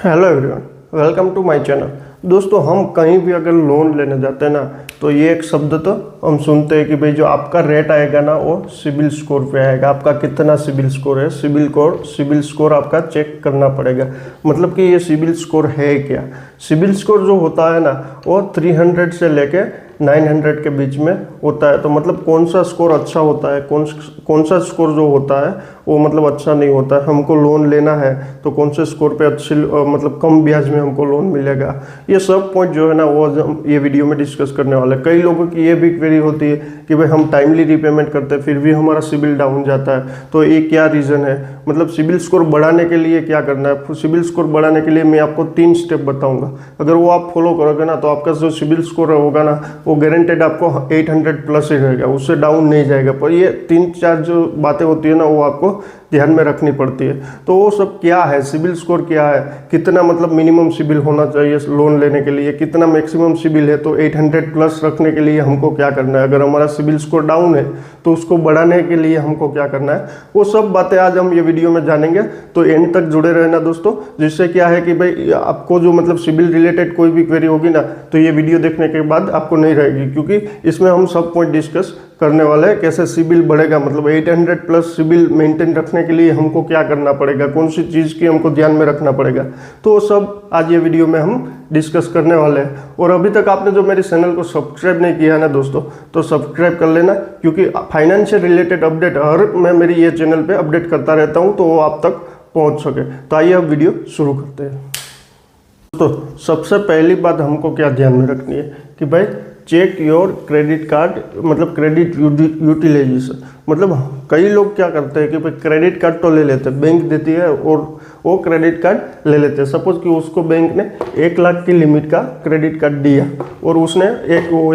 Hello everyone, welcome to my channel. दोस्तों, हम कहीं भी अगर लोन लेने जाते हैं ना, तो ये एक शब्द तो हम सुनते हैं कि भाई जो आपका रेट आएगा ना वो सिबिल स्कोर पे आएगा। आपका कितना सिबिल स्कोर है, सिबिल स्कोर आपका चेक करना पड़ेगा। मतलब कि ये सिबिल स्कोर है क्या। सिबिल स्कोर जो होता है ना वो 300 से लेके 900 के बीच में होता है। तो मतलब कौन सा स्कोर अच्छा होता है, कौन सा स्कोर जो होता है वो मतलब अच्छा नहीं होता है। हमको लोन लेना है तो कौन से स्कोर पे अच्छी मतलब कम ब्याज में हमको लोन मिलेगा, ये सब पॉइंट जो है ना वो हम ये वीडियो में डिस्कस करने वाले हैं। कई लोगों की ये भी क्वेरी होती है कि भाई हम टाइमली रीपेमेंट करते हैं फिर भी हमारा सिबिल डाउन जाता है, तो ये क्या रीज़न है। मतलब सिबिल स्कोर बढ़ाने के लिए क्या करना है। सिबिल स्कोर बढ़ाने के लिए मैं आपको 3 स्टेप बताऊंगा। अगर वो आप फॉलो करोगे ना तो आपका जो सिबिल स्कोर होगा ना वो गारंटेड आपको 800 प्लस ही रहेगा, उससे डाउन नहीं जाएगा। पर ये 3-4 जो बातें होती है ना वो आपको ध्यान में रखनी पड़ती है। तो वो सब क्या है, सिबिल स्कोर क्या है, कितना मतलब मिनिमम सिबिल होना चाहिए लोन लेने के लिए, कितना मैक्सिमम सिबिल है, तो 800 प्लस रखने के लिए हमको क्या करना है। अगर हमारा सिबिल स्कोर डाउन है तो उसको बढ़ाने के लिए हमको क्या करना है, वो सब बातें आज हम ये वीडियो में जानेंगे। तो एंड तक जुड़े रहना दोस्तों, जिससे क्या है कि भाई आपको जो मतलब सिबिल रिलेटेड कोई भी क्वेरी होगी ना तो ये वीडियो देखने के बाद आपको नहीं रहेगी, क्योंकि इसमें हम सब पॉइंट डिस्कस करने वाले हैं। कैसे सिबिल बढ़ेगा, मतलब 800 प्लस सिबिल मेंटेन रखने के लिए हमको क्या करना पड़ेगा, कौन सी चीज़ की हमको ध्यान में रखना पड़ेगा, तो सब आज ये वीडियो में हम डिस्कस करने वाले हैं। और अभी तक आपने जो मेरे चैनल को सब्सक्राइब नहीं किया है ना दोस्तों, तो सब्सक्राइब कर लेना, क्योंकि फाइनेंशियल रिलेटेड अपडेट मैं मेरी ये चैनल पे अपडेट करता रहता हूँ, तो वो आप तक पहुँच सके। तो आइए अब वीडियो शुरू करते हैं। तो सबसे पहली बात हमको क्या ध्यान में रखनी है कि भाई चेक योर क्रेडिट कार्ड, मतलब क्रेडिट यूटिलाइजेशन। मतलब कई लोग क्या करते हैं कि भाई क्रेडिट कार्ड तो ले लेते हैं, बैंक देती है और वो क्रेडिट कार्ड ले लेते हैं। सपोज कि उसको बैंक ने 1 लाख की लिमिट का क्रेडिट कार्ड दिया और उसने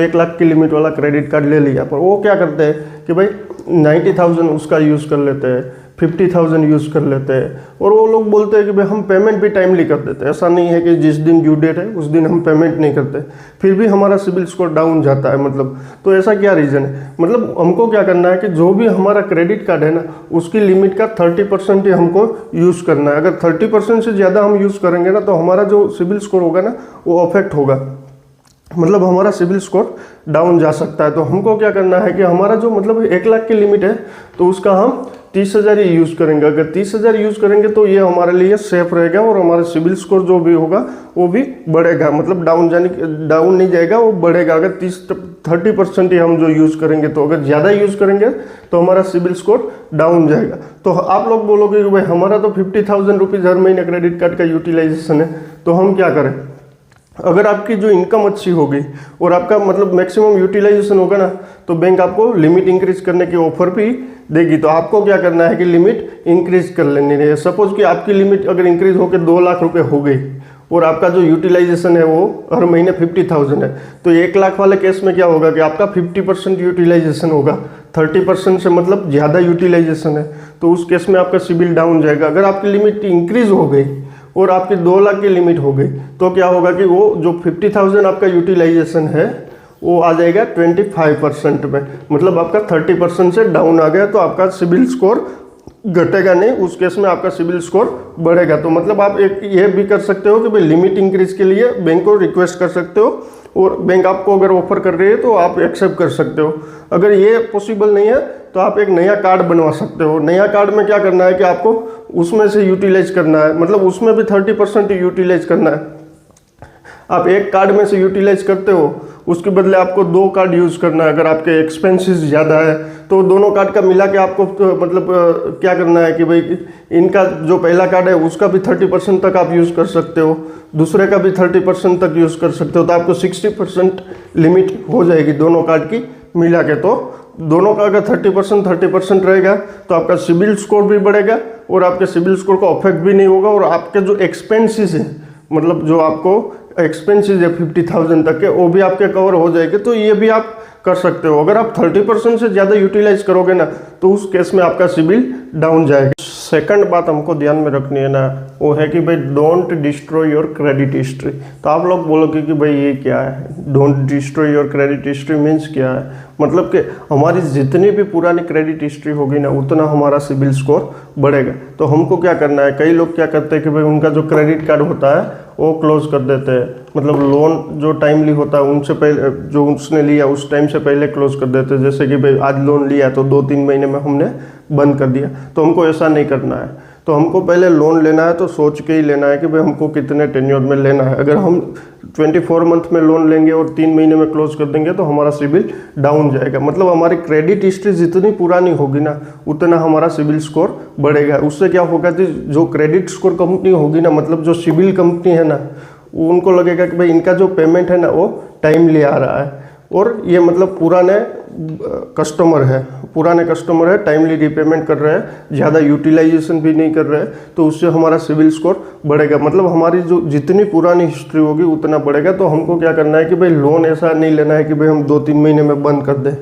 1 लाख की लिमिट वाला क्रेडिट कार्ड ले लिया, पर वो क्या करते हैं कि भाई 90,000 उसका यूज़ कर लेते हैं, 50,000 यूज़ कर लेते हैं, और वो लोग बोलते हैं कि भाई हम पेमेंट भी टाइमली कर देते हैं। ऐसा नहीं है कि जिस दिन ड्यू डेट है उस दिन हम पेमेंट नहीं करते, फिर भी हमारा सिबिल स्कोर डाउन जाता है। मतलब तो ऐसा क्या रीज़न है। मतलब हमको क्या करना है कि जो भी हमारा क्रेडिट कार्ड है ना उसकी लिमिट का 30% ही हमको यूज़ करना है। अगर 30% से ज़्यादा हम यूज़ करेंगे ना तो हमारा जो सिबिल स्कोर होगा ना वो अफेक्ट होगा, मतलब हमारा सिबिल स्कोर डाउन जा सकता है। तो हमको क्या करना है कि हमारा जो मतलब 1 लाख की लिमिट है तो उसका हम 30,000 ही यूज़ करेंगे। अगर 30,000 यूज़ करेंगे तो ये हमारे लिए सेफ रहेगा और हमारा सिबिल स्कोर जो भी होगा वो भी बढ़ेगा। मतलब डाउन नहीं जाएगा, वो बढ़ेगा। अगर 30% ही हम जो यूज़ करेंगे, तो अगर ज़्यादा यूज़ करेंगे तो हमारा सिबिल स्कोर डाउन जाएगा। तो आप लोग बोलोगे कि भाई हमारा तो 50,000 रुपीज़ हर महीने क्रेडिट कार्ड का यूटिलाइजेशन है, तो हम क्या करें। अगर आपकी जो इनकम अच्छी होगी और आपका मतलब मैक्सिमम यूटिलाइजेशन होगा ना तो बैंक आपको लिमिट इंक्रीज करने की ऑफर भी देगी। तो आपको क्या करना है कि लिमिट इंक्रीज कर लेनी है। सपोज कि आपकी लिमिट अगर इंक्रीज होकर 2 लाख रुपए हो गई और आपका जो यूटिलाइजेशन है वो हर महीने 50,000 है, तो 1 लाख वाले केस में क्या होगा कि आपका 50% यूटिलाइजेशन होगा। 30% से मतलब ज़्यादा यूटिलाइजेशन है तो उस केस में आपका सिबिल डाउन जाएगा। अगर आपकी लिमिट इंक्रीज हो गई और आपकी 2 लाख की लिमिट हो गई तो क्या होगा कि वो जो 50,000 आपका यूटिलाइजेशन है वो आ जाएगा 25% में। मतलब आपका 30% से डाउन आ गया तो आपका सिबिल स्कोर घटेगा नहीं, उस केस में आपका सिबिल स्कोर बढ़ेगा। तो मतलब आप एक ये भी कर सकते हो कि भाई लिमिट इंक्रीज के लिए बैंक को रिक्वेस्ट कर सकते हो और बैंक आपको अगर ऑफर कर रही है तो आप एक्सेप्ट कर सकते हो। अगर ये पॉसिबल नहीं है तो आप एक नया कार्ड बनवा सकते हो। नया कार्ड में क्या करना है कि आपको उसमें से यूटिलाइज करना है, मतलब उसमें भी 30% यूटिलाइज करना है। आप एक कार्ड में से यूटिलाइज करते हो, उसके बदले आपको 2 कार्ड यूज़ करना है। अगर आपके एक्सपेंसेस ज़्यादा है तो दोनों कार्ड का मिला के आपको मतलब क्या करना है कि भाई इनका जो पहला कार्ड है उसका भी 30% तक आप यूज़ कर सकते हो, दूसरे का भी 30% तक यूज़ कर सकते हो। तो आपको 60% लिमिट हो जाएगी दोनों कार्ड की मिला के। तो दोनों का अगर 30% रहेगा तो आपका सिबिल स्कोर भी बढ़ेगा और आपके सिबिल स्कोर को अफेक्ट भी नहीं होगा। और आपके जो एक्सपेंसेस है, मतलब जो आपको एक्सपेंसेस है 50,000 तक के, वो भी आपके कवर हो जाएंगे। तो ये भी आप कर सकते हो। अगर आप 30% से ज़्यादा यूटिलाइज करोगे ना तो उस केस में आपका सिबिल डाउन जाएगा। सेकंड बात हमको ध्यान में रखनी है ना, वो है कि भाई don't destroy your credit history. तो आप लोग बोलोगे कि भाई ये क्या है, don't destroy your credit history means क्या है? मतलब कि हमारी जितनी भी पुरानी क्रेडिट हिस्ट्री होगी ना उतना हमारा सिबिल स्कोर बढ़ेगा। तो हमको क्या करना है, कई लोग क्या करते हैं कि भाई उनका जो क्रेडिट कार्ड होता है वो क्लोज कर देते हैं, मतलब लोन जो टाइमली होता है उनसे पहले, जो उसने लिया उस टाइम से पहले क्लोज कर देते हैं। जैसे कि भाई आज लोन लिया तो 2-3 महीने में हमने बंद कर दिया। तो हमको ऐसा नहीं करना है। तो हमको पहले लोन लेना है तो सोच के ही लेना है कि भाई हमको कितने टेन्योर में लेना है। अगर हम 24 मंथ में लोन लेंगे और 3 महीने में क्लोज कर देंगे तो हमारा सिबिल डाउन जाएगा। मतलब हमारी क्रेडिट हिस्ट्री जितनी पुरानी होगी ना उतना हमारा सिबिल स्कोर बढ़ेगा। उससे क्या होगा कि जो क्रेडिट स्कोर कंपनी होगी ना, मतलब जो सिबिल कंपनी है ना, उनको लगेगा कि भाई इनका जो पेमेंट है ना वो टाइमली आ रहा है और ये मतलब पुराने कस्टमर है, टाइमली रीपेमेंट कर रहे हैं, ज़्यादा यूटिलाइजेशन भी नहीं कर रहे हैं। तो उससे हमारा सिबिल स्कोर बढ़ेगा। मतलब हमारी जो जितनी पुरानी हिस्ट्री होगी उतना बढ़ेगा। तो हमको क्या करना है कि भाई लोन ऐसा नहीं लेना है कि भाई हम 2-3 महीने में बंद कर दें,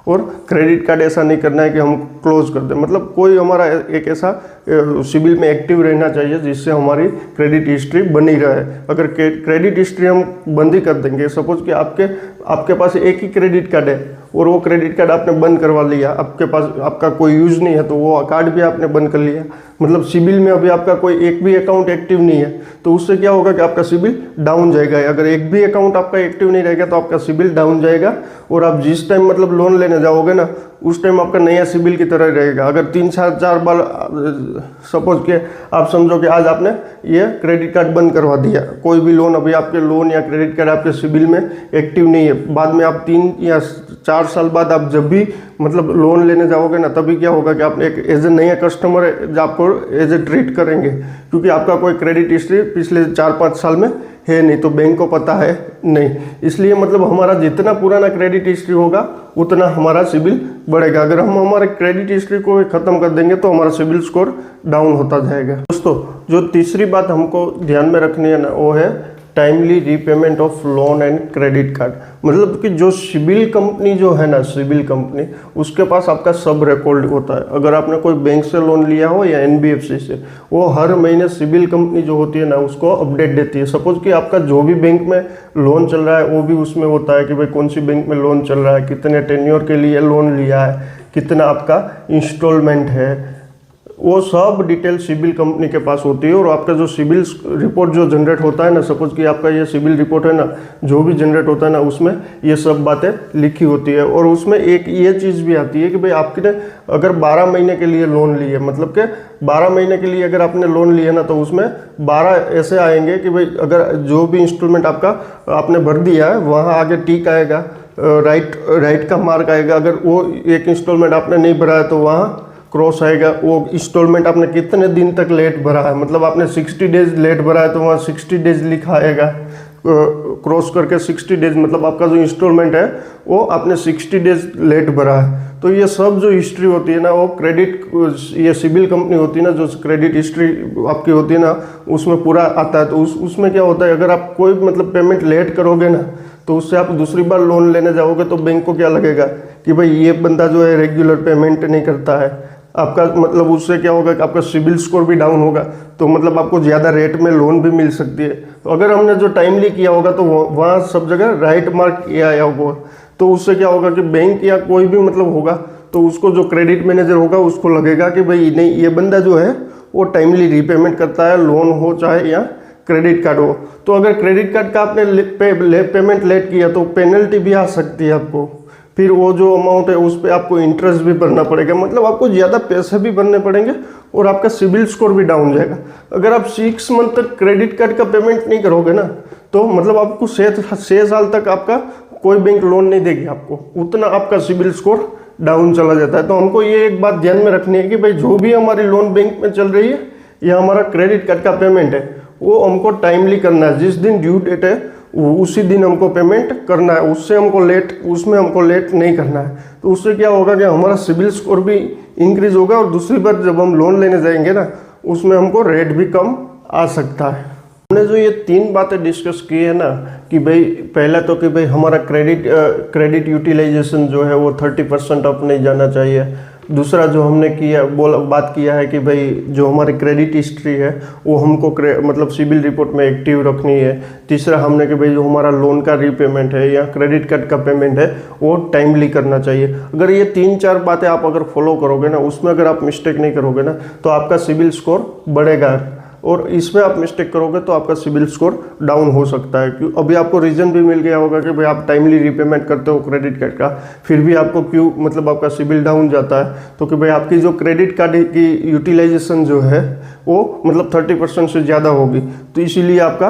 और क्रेडिट कार्ड ऐसा नहीं करना है कि हम क्लोज कर दें। मतलब कोई हमारा एक ऐसा सिबिल में एक्टिव रहना चाहिए जिससे हमारी क्रेडिट हिस्ट्री बनी रहे। अगर क्रेडिट हिस्ट्री हम बंद ही कर देंगे, सपोज कि आपके पास एक ही क्रेडिट कार्ड है और वो क्रेडिट कार्ड आपने बंद करवा लिया, आपके पास आपका कोई यूज़ नहीं है तो वो कार्ड भी आपने बंद कर लिया, मतलब सिबिल में अभी आपका कोई एक भी अकाउंट एक्टिव नहीं है, तो उससे क्या होगा कि आपका सिबिल डाउन जाएगा। अगर एक भी अकाउंट आपका एक्टिव नहीं रहेगा तो आपका सिबिल डाउन जाएगा। और आप जिस टाइम मतलब लोन लेने जाओगे ना उस टाइम आपका नया सिबिल की तरह रहेगा। अगर 3-4 बार सपोज के आप समझो कि आज आपने ये क्रेडिट कार्ड बंद करवा दिया, कोई भी लोन अभी आपके लोन या क्रेडिट कार्ड आपके सिबिल में एक्टिव नहीं है, बाद में आप 3 या 4 साल बाद आप जब भी मतलब लोन लेने जाओगे ना तभी क्या होगा कि आप एक एज ए नया कस्टमर आपको एज ए ट्रीट करेंगे, क्योंकि आपका कोई क्रेडिट हिस्ट्री पिछले 4-5 साल में है नहीं, तो बैंक को पता है नहीं। इसलिए मतलब हमारा जितना पुराना क्रेडिट हिस्ट्री होगा उतना हमारा सिबिल बढ़ेगा। अगर हम हमारे क्रेडिट हिस्ट्री को ख़त्म कर देंगे तो हमारा सिबिल स्कोर डाउन होता जाएगा। दोस्तों जो तीसरी बात हमको ध्यान में रखनी है ना वो है timely repayment of loan and credit card. मतलब कि जो सिबिल कंपनी जो है ना, सिबिल कंपनी, उसके पास आपका सब रिकॉर्ड होता है। अगर आपने कोई बैंक से लोन लिया हो या NBFC से, वो हर महीने सिबिल कंपनी जो होती है ना उसको अपडेट देती है। सपोज कि आपका जो भी बैंक में लोन चल रहा है वो भी उसमें होता है कि भाई कौन सी बैंक में लोन चल रहा है, कितने टेन्योर के लिए लोन लिया है, कितना आपका इंस्टॉलमेंट है, वो सब डिटेल सिबिल कंपनी के पास होती है। और आपका जो सिबिल रिपोर्ट जो जनरेट होता है ना, सपोज कि आपका ये सिबिल रिपोर्ट है ना जो भी जनरेट होता है ना उसमें ये सब बातें लिखी होती है। और उसमें एक ये चीज़ भी आती है कि भाई आपने अगर 12 महीने के लिए लोन लिए, मतलब कि 12 महीने के लिए अगर आपने लोन लिया ना तो उसमें 12 ऐसे आएंगे कि भाई अगर जो भी इंस्टॉलमेंट आपका आपने भर दिया है वहाँ आगे टिक आएगा, राइट का मार्क आएगा। अगर वो एक इंस्टॉलमेंट आपने नहीं भरा है तो वहाँ क्रॉस आएगा। वो इंस्टॉलमेंट आपने कितने दिन तक लेट भरा है, मतलब आपने 60 डेज लेट भरा है तो वहाँ 60 डेज लिखा आएगा, क्रॉस करके 60 डेज, मतलब आपका जो इंस्टॉलमेंट है वो आपने 60 डेज लेट भरा है। तो ये सब जो हिस्ट्री होती है ना वो क्रेडिट, ये सिबिल कंपनी होती है ना जो क्रेडिट हिस्ट्री आपकी होती है ना उसमें पूरा आता है। तो उसमें क्या होता है, अगर आप कोई मतलब पेमेंट लेट करोगे ना तो उससे आप दूसरी बार लोन लेने जाओगे तो बैंक को क्या लगेगा कि भाई ये बंदा जो है रेगुलर पेमेंट नहीं करता है। आपका मतलब उससे क्या होगा कि आपका सिबिल स्कोर भी डाउन होगा, तो मतलब आपको ज़्यादा रेट में लोन भी मिल सकती है। तो अगर हमने जो टाइमली किया होगा तो वहाँ सब जगह राइट मार्क किया आया होगा, तो उससे क्या होगा कि बैंक या कोई भी मतलब होगा तो उसको जो क्रेडिट मैनेजर होगा उसको लगेगा कि भाई नहीं ये बंदा जो है वो टाइमली रीपेमेंट करता है, लोन हो चाहे या क्रेडिट कार्ड हो। तो अगर क्रेडिट कार्ड का आपने पेमेंट लेट किया तो पेनल्टी भी आ सकती है आपको, फिर वो जो अमाउंट है उस पर आपको इंटरेस्ट भी भरना पड़ेगा, मतलब आपको ज़्यादा पैसे भी भरने पड़ेंगे और आपका सिबिल स्कोर भी डाउन जाएगा। अगर आप 6 मंथ तक क्रेडिट कार्ड का पेमेंट नहीं करोगे ना तो मतलब आपको 6 साल तक आपका कोई बैंक लोन नहीं देगी आपको, उतना आपका सिबिल स्कोर डाउन चला जाता है। तो हमको ये एक बात ध्यान में रखनी है कि भाई जो भी हमारी लोन बैंक में चल रही है या हमारा क्रेडिट कार्ड का पेमेंट है वो हमको टाइमली करना है। जिस दिन ड्यू डेट है उसी दिन हमको पेमेंट करना है, उसमें हमको लेट नहीं करना है। तो उससे क्या होगा कि हमारा सिबिल स्कोर भी इंक्रीज होगा और दूसरी बार जब हम लोन लेने जाएंगे ना उसमें हमको रेट भी कम आ सकता है। हमने जो ये 3 बातें डिस्कस की है ना कि भाई पहला तो कि भाई हमारा क्रेडिट यूटिलाइजेशन जो है वो 30% अप नहीं जाना चाहिए। दूसरा जो हमने बात किया है कि भाई जो हमारी क्रेडिट हिस्ट्री है वो हमको मतलब सिबिल रिपोर्ट में एक्टिव रखनी है। तीसरा हमने कि भाई जो हमारा लोन का रीपेमेंट है या क्रेडिट कार्ड का पेमेंट है वो टाइमली करना चाहिए। अगर ये 3-4 बातें आप अगर फॉलो करोगे ना, उसमें अगर आप मिस्टेक नहीं करोगे ना, तो आपका सिबिल स्कोर बढ़ेगा, और इसमें आप मिस्टेक करोगे तो आपका सिबिल स्कोर डाउन हो सकता है। क्यों? अभी आपको रीज़न भी मिल गया होगा कि भाई आप टाइमली रीपेमेंट करते हो क्रेडिट कार्ड का, फिर भी आपको क्यों मतलब आपका सिबिल डाउन जाता है। तो कि भाई आपकी जो क्रेडिट कार्ड की यूटिलाइजेशन जो है वो मतलब 30% से ज़्यादा होगी, तो इसीलिए आपका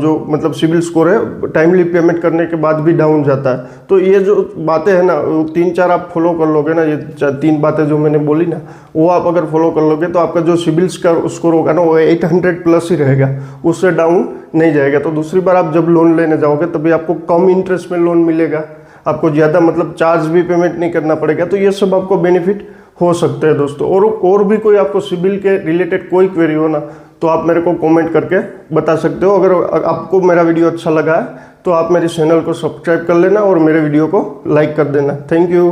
जो मतलब सिबिल स्कोर है टाइमली पेमेंट करने के बाद भी डाउन जाता है। तो ये जो बातें हैं ना 3-4 आप फॉलो कर लोगे ना, ये 3 बातें जो मैंने बोली ना, वो आप अगर फॉलो कर लोगे तो आपका जो सिबिल स्कोर होगा ना वो 800+ ही रहेगा, उससे डाउन नहीं जाएगा। तो दूसरी बार आप जब लोन लेने जाओगे तभी आपको कम इंटरेस्ट में लोन मिलेगा, आपको ज़्यादा मतलब चार्ज भी पेमेंट नहीं करना पड़ेगा। तो ये सब आपको बेनिफिट हो सकते हैं दोस्तों। और भी कोई आपको सिबिल के रिलेटेड कोई क्वेरी हो ना, तो आप मेरे को कमेंट करके बता सकते हो। अगर आपको मेरा वीडियो अच्छा लगा है तो आप मेरे चैनल को सब्सक्राइब कर लेना और मेरे वीडियो को लाइक कर देना। Thank you.